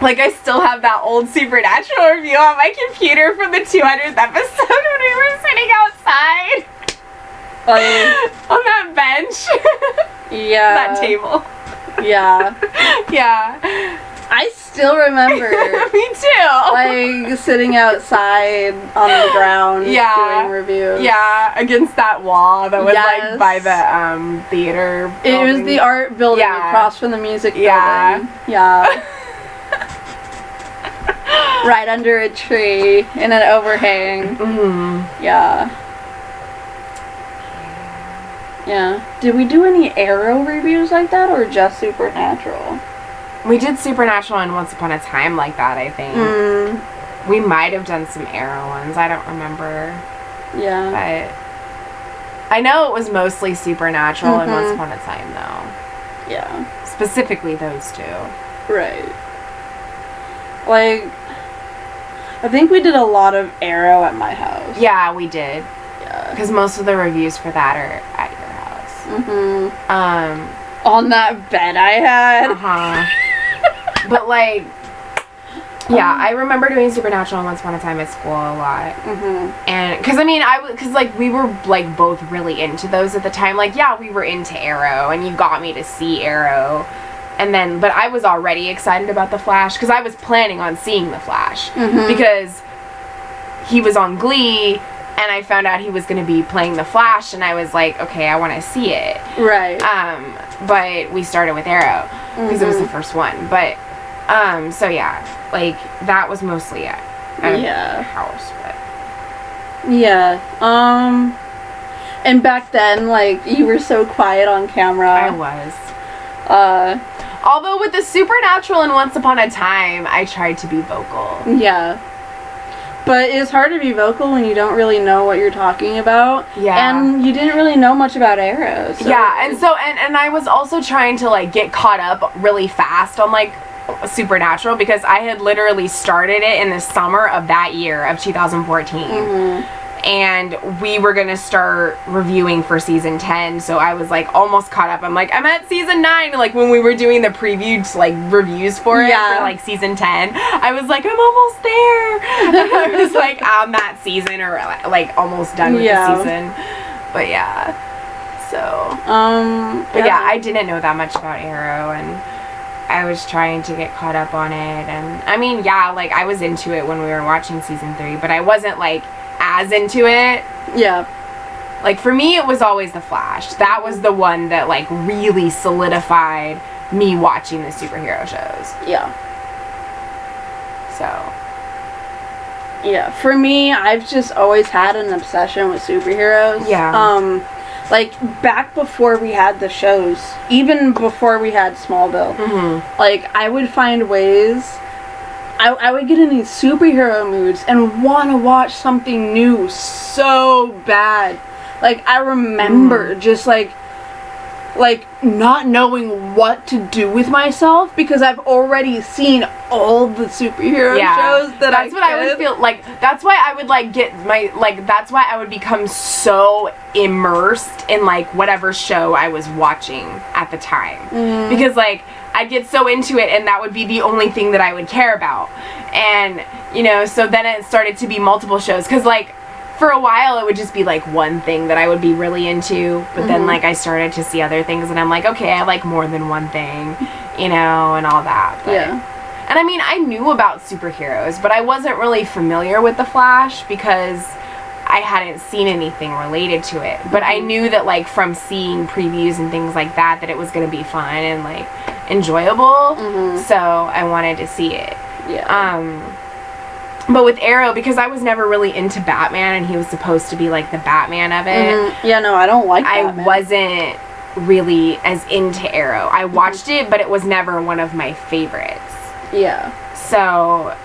Speaker 2: Like, I still have that old Supernatural review on my computer from the 200th episode when we were sitting outside on that bench.
Speaker 1: Yeah.
Speaker 2: That table.
Speaker 1: Yeah.
Speaker 2: Yeah.
Speaker 1: I still remember.
Speaker 2: Me too.
Speaker 1: Like, sitting outside on the ground doing reviews.
Speaker 2: Yeah, against that wall that was like by the theater building.
Speaker 1: It was the art building across from the music building. Yeah. Right under a tree in an overhang.
Speaker 2: Mm-hmm.
Speaker 1: Yeah. Yeah. Did we do any Arrow reviews like that, or just Supernatural?
Speaker 2: We did Supernatural and Once Upon a Time like that, I think. We might have done some Arrow ones. I don't remember.
Speaker 1: Yeah.
Speaker 2: But I know it was mostly Supernatural and Once Upon a Time, though.
Speaker 1: Yeah.
Speaker 2: Specifically those two.
Speaker 1: Right. Like, I think we did a lot of Arrow at my house.
Speaker 2: Yeah, we did.
Speaker 1: Yeah.
Speaker 2: Because most of the reviews for that are at your house.
Speaker 1: On that bed I had.
Speaker 2: But, like, yeah, I remember doing Supernatural and Once Upon a Time at school a lot. And, because, I mean, we were, like, both really into those at the time. Like, yeah, we were into Arrow, and you got me to see Arrow. And then, but I was already excited about The Flash, because I was planning on seeing The Flash. Because he was on Glee, and I found out he was going to be playing The Flash, and I was like, okay, I want to see it.
Speaker 1: Right.
Speaker 2: But we started with Arrow, because it was the first one. But, so yeah, like, that was mostly at our house, but.
Speaker 1: Yeah. And back then, like, you were so quiet on camera.
Speaker 2: I was. Although with the Supernatural and Once Upon a Time, I tried to be vocal.
Speaker 1: Yeah. But it's hard to be vocal when you don't really know what you're talking about.
Speaker 2: Yeah.
Speaker 1: And you didn't really know much about Arrow. So.
Speaker 2: Yeah, and I was also trying to, like, get caught up really fast on, like, Supernatural, because I had literally started it in the summer of that year, of 2014. And we were going to start reviewing for season 10, so I was, like, almost caught up. I'm like, I'm at season 9, like, when we were doing the previewed, like, reviews for it, for, like, season 10, I was like, I'm almost there! And I was, like, on that season, or, like, almost done with the season. But, yeah. So. But, yeah, I didn't know that much about Arrow, and I was trying to get caught up on it, and, I mean, yeah, like, I was into it when we were watching season 3, but I wasn't, like, as into it.
Speaker 1: Yeah.
Speaker 2: Like, for me, it was always The Flash. That was the one that, like, really solidified me watching the superhero shows.
Speaker 1: Yeah.
Speaker 2: So.
Speaker 1: Yeah. For me, I've just always had an obsession with superheroes.
Speaker 2: Yeah.
Speaker 1: Like, back before we had the shows, even before we had Smallville, like, I would find ways... I would get in these superhero moods and want to watch something new so bad. Like, I remember just, like, not knowing what to do with myself because I've already seen all the superhero shows that
Speaker 2: that's what I would feel like. That's why I would, like, get my, like, that's why I would become so immersed in, like, whatever show I was watching at the time. Because, like, I'd get so into it, and that would be the only thing that I would care about. And, you know, so then it started to be multiple shows. Because, like, for a while, it would just be, like, one thing that I would be really into. But then, like, I started to see other things, and I'm like, okay, I like more than one thing, you know, and all that. But, and, I mean, I knew about superheroes, but I wasn't really familiar with The Flash because I hadn't seen anything related to it. But I knew that, like, from seeing previews and things like that it was going to be fun and, like, enjoyable. So I wanted to see it.
Speaker 1: Yeah.
Speaker 2: But with Arrow, because I was never really into Batman and he was supposed to be, like, the Batman of it.
Speaker 1: Yeah, no, I don't like Batman.
Speaker 2: I wasn't really as into Arrow. I watched it, but it was never one of my favorites.
Speaker 1: Yeah.
Speaker 2: So,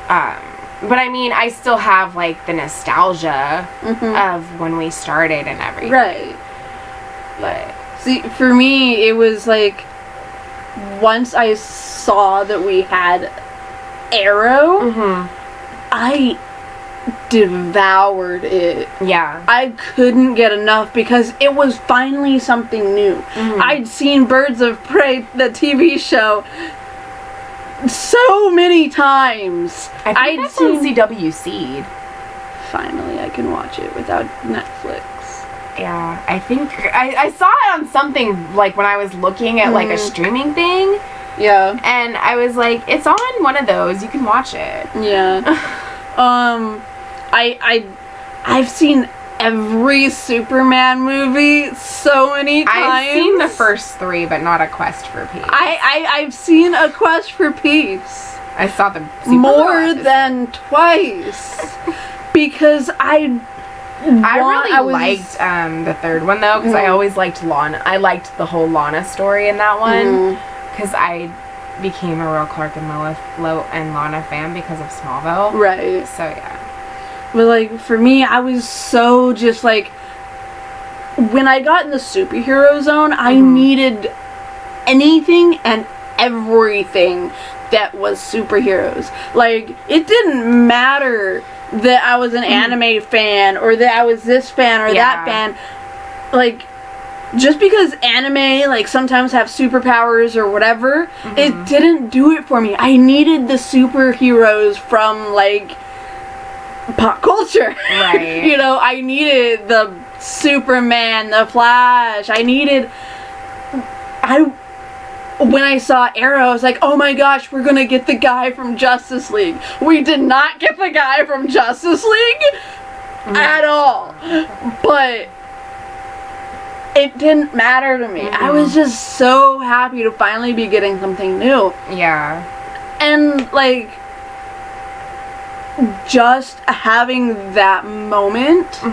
Speaker 2: but I mean, I still have, like, the nostalgia of when we started and everything.
Speaker 1: Right.
Speaker 2: But
Speaker 1: see, for me, it was, like, once I saw that we had Arrow, I devoured it.
Speaker 2: Yeah.
Speaker 1: I couldn't get enough because it was finally something new. I'd seen Birds of Prey, the TV show, so many times.
Speaker 2: I think that's on CW Seed.
Speaker 1: Finally, I can watch it without Netflix.
Speaker 2: Yeah, I think I saw it on something, like, when I was looking at, like, a streaming thing.
Speaker 1: Yeah.
Speaker 2: And I was like, it's on one of those. You can watch it.
Speaker 1: Yeah. I've seen every Superman movie so many times.
Speaker 2: I've seen the first 3, but not A Quest for Peace.
Speaker 1: I've seen A Quest for Peace.
Speaker 2: I saw the
Speaker 1: more than twice. Because I
Speaker 2: really liked the third one, though, because I always liked Lana. I liked the whole Lana story in that one, because I became a real Clark and Lana fan because of Smallville.
Speaker 1: Right.
Speaker 2: So, yeah.
Speaker 1: But, like, for me, I was so just, like, when I got in the superhero zone, I needed anything and everything that was superheroes. Like, it didn't matter that I was an anime fan or that I was this fan or that fan. Like, just because anime, like, sometimes have superpowers or whatever, it didn't do it for me. I needed the superheroes from, like, pop culture.
Speaker 2: Right.
Speaker 1: You know, I needed the Superman, the Flash. When I saw Arrow, I was like, oh my gosh, we're gonna get the guy from Justice League. We did not get the guy from Justice League at all. But it didn't matter to me. I was just so happy to finally be getting something new.
Speaker 2: Yeah.
Speaker 1: And, like, just having that moment,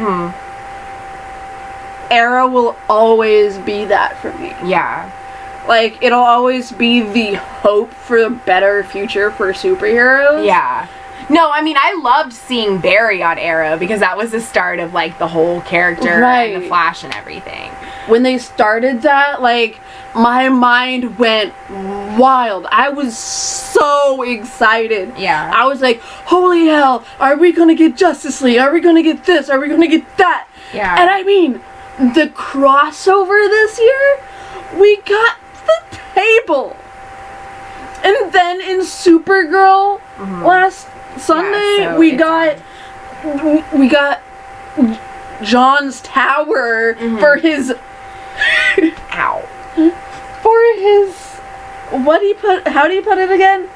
Speaker 1: Arrow will always be that for me.
Speaker 2: Yeah.
Speaker 1: Like, it'll always be the hope for a better future for superheroes.
Speaker 2: Yeah. No, I mean, I loved seeing Barry on Arrow because that was the start of, like, the whole character and the Flash and everything.
Speaker 1: When they started that, like, my mind went wild. I was so excited.
Speaker 2: Yeah.
Speaker 1: I was like, holy hell, are we gonna get Justice League? Are we gonna get this? Are we gonna get that?
Speaker 2: Yeah.
Speaker 1: And I mean, the crossover this year, we got the table. And then in Supergirl last Sunday, we got John's Tower for his
Speaker 2: Ow.
Speaker 1: For his how do you put it again?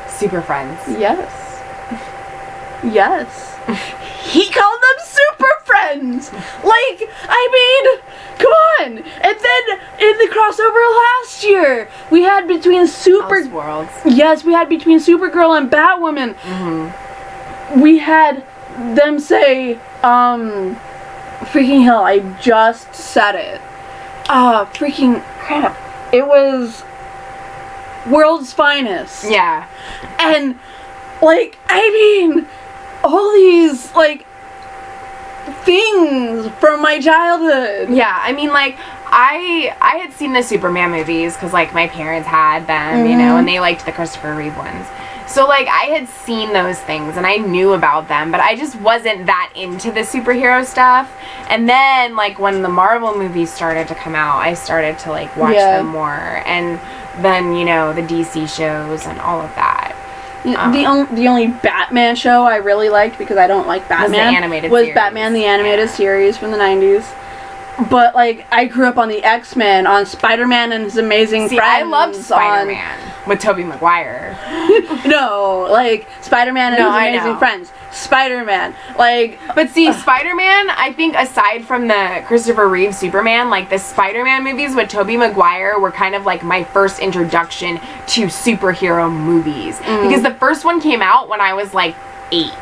Speaker 2: Super Friends.
Speaker 1: Yes. Yes. He called them Super Friends! Like, I mean, come on! And then, in the crossover last year, we had between
Speaker 2: Elseworlds.
Speaker 1: Yes, we had between Supergirl and Batwoman. We had them say, freaking hell, I just said it. Freaking crap. It was World's Finest.
Speaker 2: Yeah.
Speaker 1: And, like, I mean, all these, like, things from my childhood.
Speaker 2: Yeah, I mean, like, I had seen the Superman movies because, like, my parents had them, you know, and they liked the Christopher Reeve ones. So, like, I had seen those things and I knew about them, but I just wasn't that into the superhero stuff. And then, like, when the Marvel movies started to come out, I started to, like, watch them more. And then, you know, the DC shows and all of that.
Speaker 1: The only Batman show I really liked, because I don't like Batman, was Batman the Animated Series from the 90s. But, like, I grew up on the X-Men, on Spider-Man and His Amazing Friends.
Speaker 2: I loved Spider-Man. with Tobey Maguire.
Speaker 1: No, like Spider-Man and His Amazing Friends. Spider-Man, like.
Speaker 2: But see, Spider-Man, I think aside from the Christopher Reeve Superman, like the Spider-Man movies with Tobey Maguire were kind of like my first introduction to superhero movies, because the first one came out when I was like 8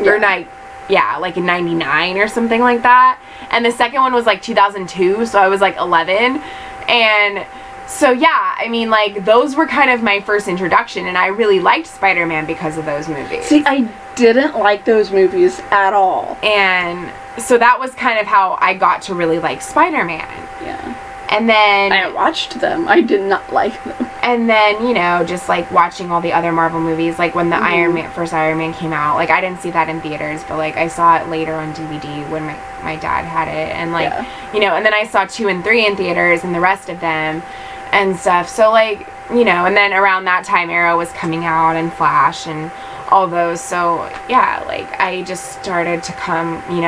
Speaker 2: or 9. Yeah, like in 99 or something like that. And the second one was like 2002, so I was like 11. And so yeah, I mean, like, those were kind of my first introduction, and I really liked Spider-Man because of those movies.
Speaker 1: See, I didn't like those movies at all.
Speaker 2: And so that was kind of how I got to really like Spider-Man.
Speaker 1: Yeah.
Speaker 2: And then
Speaker 1: I watched them. I did not like them.
Speaker 2: And then, you know, just like watching all the other Marvel movies, like when the first Iron Man came out, like I didn't see that in theaters, but like I saw it later on DVD when my dad had it, and like, you know, and then I saw 2 and 3 in theaters and the rest of them and stuff. So like, you know, and then around that time Arrow was coming out and Flash and all those. So yeah, like I just started to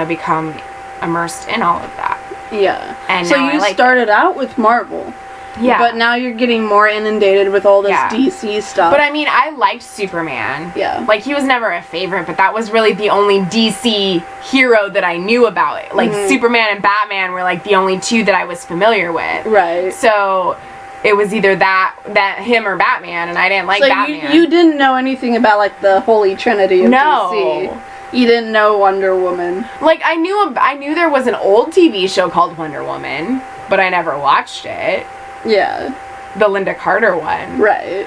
Speaker 2: become immersed in all of that.
Speaker 1: Yeah.
Speaker 2: And
Speaker 1: so you started out with Marvel.
Speaker 2: Yeah.
Speaker 1: But now you're getting more inundated with all this DC stuff.
Speaker 2: But I mean, I liked Superman.
Speaker 1: Yeah.
Speaker 2: Like, he was never a favorite, but that was really the only DC hero that I knew about. Like, Superman and Batman were like the only 2 that I was familiar with.
Speaker 1: Right.
Speaker 2: So it was either that him or Batman, and I didn't like Batman.
Speaker 1: So you didn't know anything about like the Holy Trinity of DC. You didn't know Wonder Woman.
Speaker 2: Like, I knew there was an old TV show called Wonder Woman, but I never watched it.
Speaker 1: Yeah.
Speaker 2: The Linda Carter one.
Speaker 1: Right.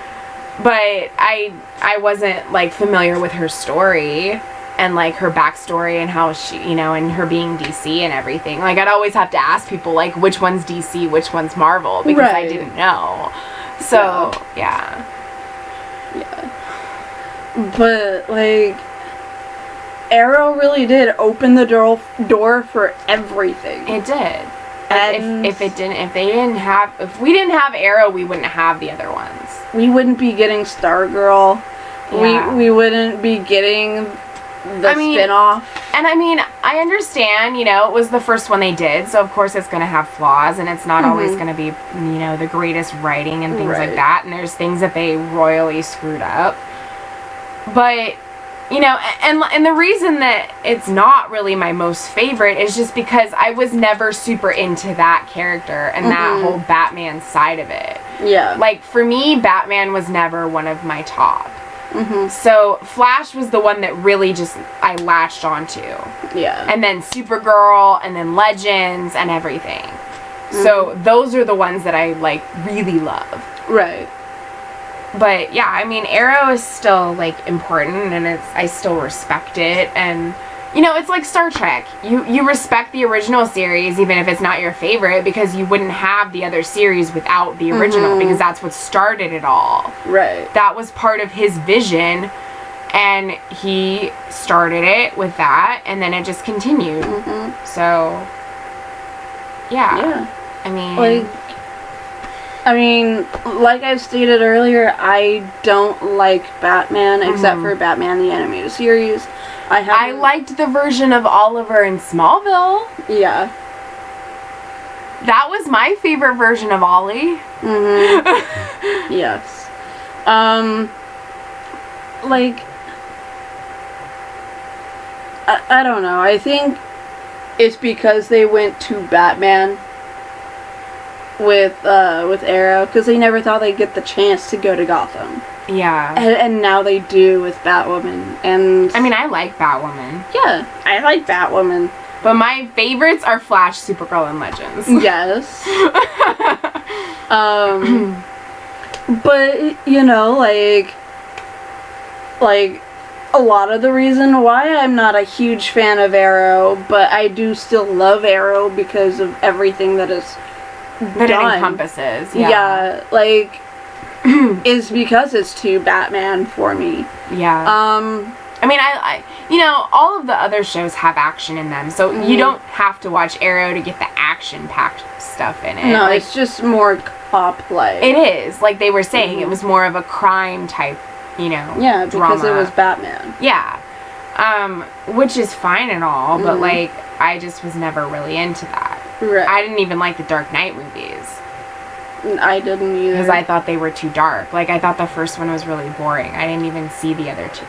Speaker 2: But I wasn't, like, familiar with her story and, like, her backstory and how she, you know, and her being DC and everything. Like, I'd always have to ask people, like, which one's DC, which one's Marvel, because I didn't know. So, yeah.
Speaker 1: But, like, Arrow really did open the door for everything.
Speaker 2: It did. And if we didn't have Arrow, we wouldn't have the other ones.
Speaker 1: We wouldn't be getting Stargirl.
Speaker 2: Yeah.
Speaker 1: We wouldn't be getting the spin-off.
Speaker 2: And I mean, I understand, you know, it was the first one they did, so of course it's going to have flaws, and it's not always going to be, you know, the greatest writing and things like that, and there's things that they royally screwed up. But, you know, and the reason that it's not really my most favorite is just because I was never super into that character and that whole Batman side of it.
Speaker 1: Yeah.
Speaker 2: Like, for me, Batman was never one of my top. So Flash was the one that really just I latched onto.
Speaker 1: Yeah.
Speaker 2: And then Supergirl, and then Legends, and everything. So those are the ones that I, like, really love.
Speaker 1: Right.
Speaker 2: But yeah, I mean, Arrow is still, like, important, and I still respect it, and, you know, it's like Star Trek. You respect the original series, even if it's not your favorite, because you wouldn't have the other series without the original, because that's what started it all.
Speaker 1: Right.
Speaker 2: That was part of his vision, and he started it with that, and then it just continued. So, yeah.
Speaker 1: I mean, like I stated earlier, I don't like Batman except for Batman the Animated Series. I
Speaker 2: liked the version of Oliver in Smallville.
Speaker 1: Yeah.
Speaker 2: That was my favorite version of Ollie.
Speaker 1: Yes. Like, I don't know. I think it's because they went to Batman with Arrow, because they never thought they'd get the chance to go to Gotham.
Speaker 2: Yeah.
Speaker 1: And now they do with Batwoman. And
Speaker 2: I mean, I like Batwoman.
Speaker 1: Yeah, I like Batwoman.
Speaker 2: But my favorites are Flash, Supergirl, and Legends.
Speaker 1: Yes. But, you know, like a lot of the reason why I'm not a huge fan of Arrow, but I do still love Arrow because of everything that is
Speaker 2: that
Speaker 1: done.
Speaker 2: It encompasses.
Speaker 1: Yeah, like, is because it's too Batman for me.
Speaker 2: Yeah. I mean, I you know, all of the other shows have action in them, so you don't have to watch Arrow to get the action-packed stuff in it.
Speaker 1: No,
Speaker 2: like,
Speaker 1: it's just more cop-like.
Speaker 2: It is. Like they were saying, it was more of a crime type, you know,
Speaker 1: yeah, because
Speaker 2: drama.
Speaker 1: it was Batman.
Speaker 2: Yeah. Which is fine and all, but, like, I just was never really into that.
Speaker 1: Right.
Speaker 2: I didn't even like the Dark Knight movies.
Speaker 1: I didn't either.
Speaker 2: Because I thought they were too dark. Like, I thought the first one was really boring. I didn't even see the other two.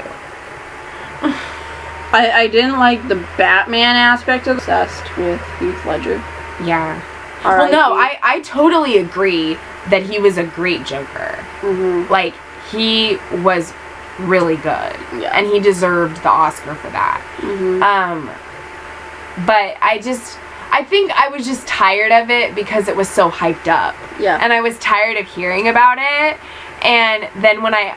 Speaker 1: I didn't like the Batman aspect of obsessed with Heath Ledger.
Speaker 2: Yeah. Well, no, I totally agree that he was a great Joker.
Speaker 1: Mm-hmm.
Speaker 2: Like, he was really good.
Speaker 1: Yeah.
Speaker 2: And he deserved the Oscar for that.
Speaker 1: Mm-hmm.
Speaker 2: But I think I was just tired of it because it was so hyped up.
Speaker 1: Yeah.
Speaker 2: And I was tired of hearing about it. And then when I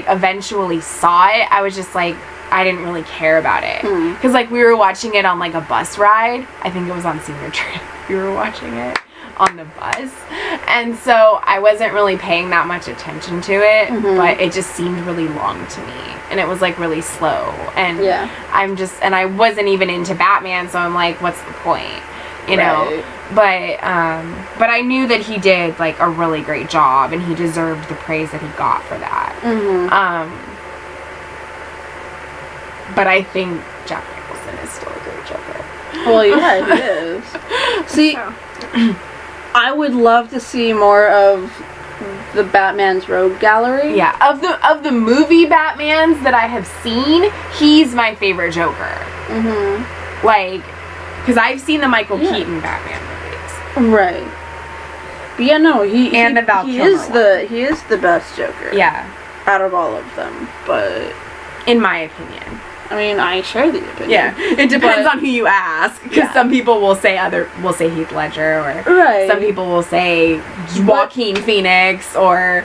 Speaker 2: eventually saw it, I was just like, I didn't really care about it. Because, like, we were watching it on, like, a bus ride. I think it was on senior trip. We were watching it on the bus. And so I wasn't really paying that much attention to it. But it just seemed really long to me. And it was, like, really slow. And I wasn't even into Batman, so I'm like, what's the point? You know? But I knew that he did, like, a really great job. And he deserved the praise that he got for that. But I think Jack Nicholson is still a great Joker.
Speaker 1: Well, yeah, he is. See, I would love to see more of the Batman's Rogue Gallery.
Speaker 2: Yeah, of the movie Batmans that I have seen, he's my favorite Joker. Like, because I've seen the Michael Keaton Batman movies.
Speaker 1: Right. But yeah, no, the Val Kilmer he is the best Joker.
Speaker 2: Yeah.
Speaker 1: Out of all of them, but
Speaker 2: in my opinion.
Speaker 1: I mean, I share the opinion.
Speaker 2: Yeah, it depends on who you ask. Because some people will say Heath Ledger, or some people will say Joaquin Phoenix, or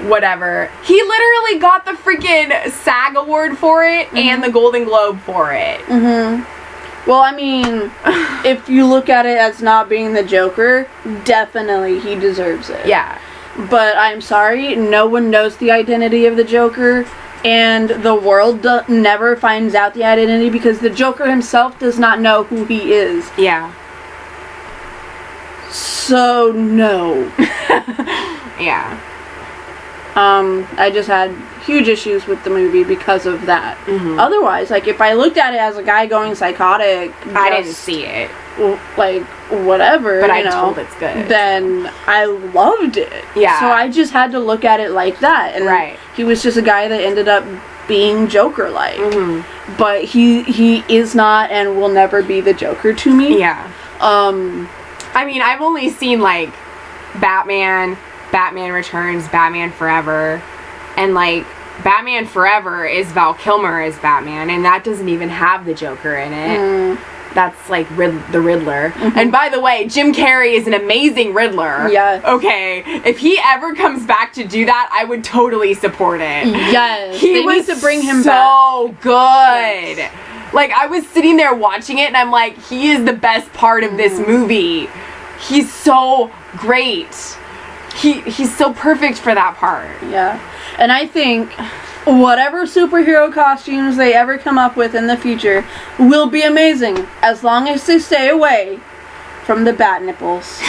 Speaker 2: whatever. He literally got the freaking SAG award for it and the Golden Globe for it.
Speaker 1: Well, I mean, if you look at it as not being the Joker, definitely he deserves it.
Speaker 2: Yeah.
Speaker 1: But I'm sorry, no one knows the identity of the Joker. And the world never finds out the identity because the Joker himself does not know who he is.
Speaker 2: Yeah.
Speaker 1: So, no.
Speaker 2: Yeah.
Speaker 1: I just had huge issues with the movie because of that. Otherwise, like, if I looked at it as a guy going psychotic...
Speaker 2: I didn't see it.
Speaker 1: Like, whatever,
Speaker 2: but I'm told it's good.
Speaker 1: Then I loved it.
Speaker 2: Yeah.
Speaker 1: So I just had to look at it like that. And he was just a guy that ended up being Joker-like. But he is not and will never be the Joker to me.
Speaker 2: Yeah. I mean, I've only seen, like, Batman Returns, Batman Forever, and, like, Batman Forever is Val Kilmer as Batman, and that doesn't even have the Joker in it. That's, like, the Riddler. And by the way, Jim Carrey is an amazing Riddler.
Speaker 1: Yes.
Speaker 2: Okay, if he ever comes back to do that, I would totally support it.
Speaker 1: Yes.
Speaker 2: They need to bring him back. So good. Yes. Like, I was sitting there watching it, and I'm like, he is the best part of this movie. He's so great. He's so perfect for that part.
Speaker 1: Yeah. And I think whatever superhero costumes they ever come up with in the future will be amazing as long as they stay away from the bat nipples.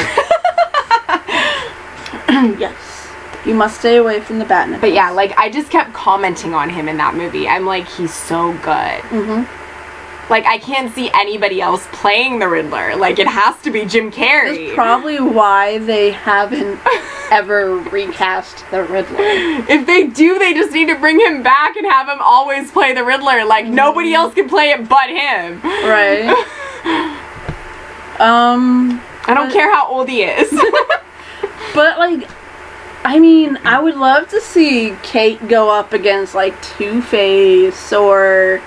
Speaker 1: Yes. You must stay away from the bat nipples.
Speaker 2: But yeah, like, I just kept commenting on him in that movie. I'm like, he's so good. Like, I can't see anybody else playing the Riddler. Like, it has to be Jim Carrey.
Speaker 1: That's probably why they haven't ever recast the Riddler.
Speaker 2: If they do, they just need to bring him back and have him always play the Riddler. Like, nobody else can play it but him.
Speaker 1: Right.
Speaker 2: I don't care how old he is.
Speaker 1: But, like, I mean, I would love to see Kate go up against, like, Two-Face or...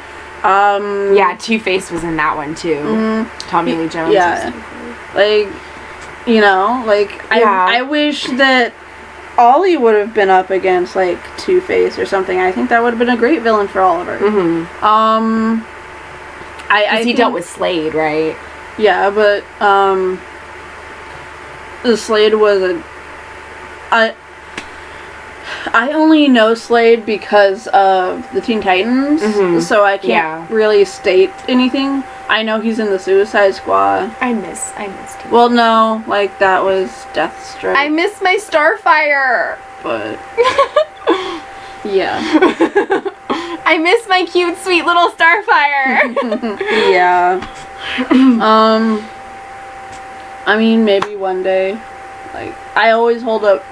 Speaker 2: yeah, Two-Face was in that one too. Tommy Lee Jones.
Speaker 1: Yeah, like, you know, like, I wish that Ollie would have been up against, like, Two-Face or something. I think that would have been a great villain for Oliver. I
Speaker 2: he dealt with Slade, right?
Speaker 1: Yeah, but the Slade was I only know Slade because of the Teen Titans, so I can't really state anything. I know he's in the Suicide Squad.
Speaker 2: I miss Teen.
Speaker 1: Well, no, like, that was Deathstroke.
Speaker 2: I miss my Starfire!
Speaker 1: But, yeah.
Speaker 2: I miss my cute, sweet little Starfire!
Speaker 1: Yeah. I mean, maybe one day. Like, I always hold out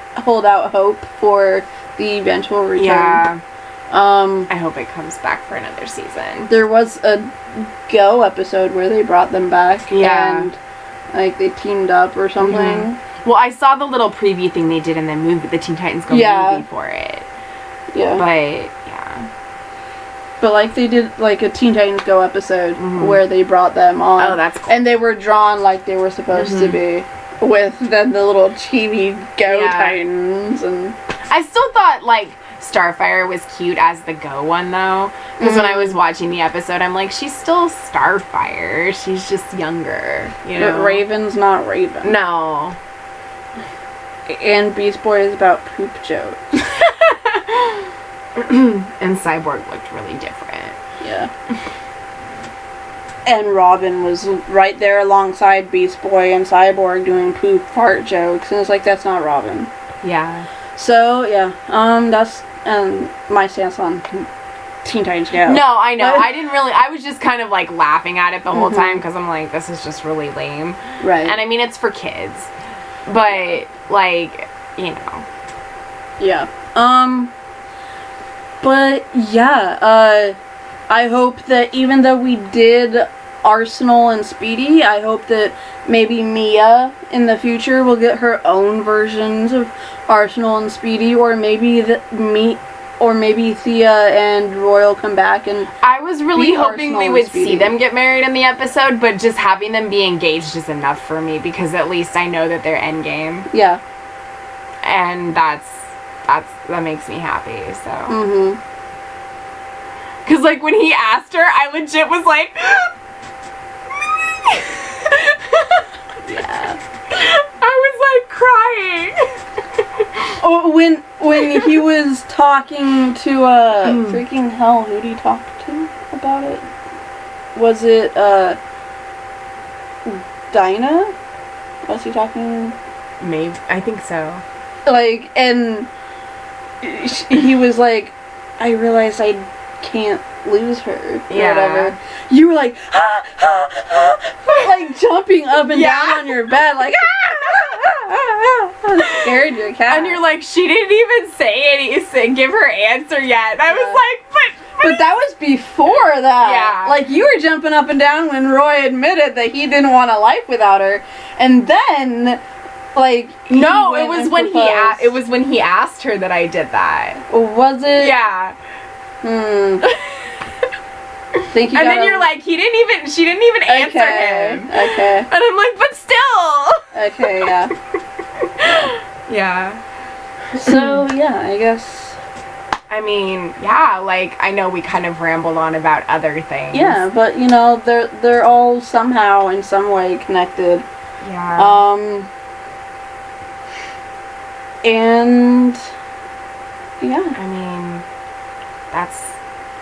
Speaker 1: hope for the eventual return.
Speaker 2: Yeah. I hope it comes back for another season.
Speaker 1: There was a Go episode where they brought them back.
Speaker 2: Yeah.
Speaker 1: And, like, they teamed up or something.
Speaker 2: Mm-hmm. Well, I saw the little preview thing they did in the movie, the Teen Titans Go movie for it.
Speaker 1: Yeah.
Speaker 2: But, yeah.
Speaker 1: But, like, they did, like, a Teen Titans Go episode where they brought them on.
Speaker 2: Oh, that's cool.
Speaker 1: And they were drawn like they were supposed to be. With then the little chibi Go Titans. And
Speaker 2: I still thought, like, Starfire was cute as the Go one, though. Because when I was watching the episode, I'm like, she's still Starfire. She's just younger, you know?
Speaker 1: But Raven's not Raven.
Speaker 2: No.
Speaker 1: And Beast Boy is about poop jokes.
Speaker 2: And Cyborg looked really different.
Speaker 1: Yeah. And Robin was right there alongside Beast Boy and Cyborg doing poop fart jokes. And it's like, that's not Robin.
Speaker 2: Yeah.
Speaker 1: So, yeah. That's my stance on Teen Titans Go.
Speaker 2: No, I know. I was just kind of, like, laughing at it the whole time because I'm like, this is just really lame.
Speaker 1: Right.
Speaker 2: And I mean, it's for kids. But, like, you know.
Speaker 1: Yeah. But, yeah, I hope that even though we did Arsenal and Speedy, I hope that maybe Mia in the future will get her own versions of Arsenal and Speedy, or maybe Thea and Royal come back and
Speaker 2: I was really hoping we would
Speaker 1: Speedy.
Speaker 2: see them get married in the episode, but just having them be engaged is enough for me because at least I know that they're endgame.
Speaker 1: Yeah.
Speaker 2: And that makes me happy, so.
Speaker 1: Mm-hmm.
Speaker 2: Because, like, when he asked her, I legit was like...
Speaker 1: Yeah.
Speaker 2: I was, like, crying.
Speaker 1: Oh, when he was talking to, freaking hell, who did he talk to about it? Was it, Dinah? Was he talking?
Speaker 2: Maybe. I think so.
Speaker 1: Like, and he was like, I realized I can't lose her, or whatever. You were like, like jumping up and down on your bed, like, scared your cat.
Speaker 2: And you're like, she didn't even give her answer yet. And I was like,
Speaker 1: but that was before that.
Speaker 2: Yeah.
Speaker 1: Like, you were jumping up and down when Roy admitted that he didn't want a life without her, and then, like,
Speaker 2: no, it was when he asked her that I did that.
Speaker 1: Was it?
Speaker 2: Yeah.
Speaker 1: Think you
Speaker 2: and then you're like, she didn't even answer him.
Speaker 1: Okay.
Speaker 2: And I'm like, but still.
Speaker 1: Okay, yeah.
Speaker 2: Yeah.
Speaker 1: So, yeah, I guess.
Speaker 2: I mean, yeah, like, I know we kind of rambled on about other things.
Speaker 1: Yeah, but, you know, they're all somehow in some way connected.
Speaker 2: Yeah.
Speaker 1: And, yeah.
Speaker 2: I mean, that's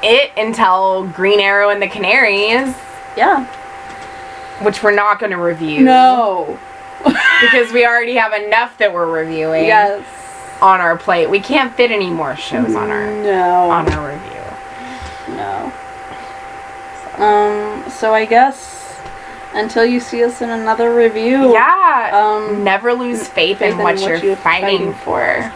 Speaker 2: it until Green Arrow and the Canaries.
Speaker 1: Yeah.
Speaker 2: Which we're not going to review.
Speaker 1: No.
Speaker 2: Because we already have enough that we're reviewing.
Speaker 1: Yes.
Speaker 2: On our plate. We can't fit any more shows on our review.
Speaker 1: No. So I guess until you see us in another review.
Speaker 2: Yeah. Never lose faith in what you're fighting for.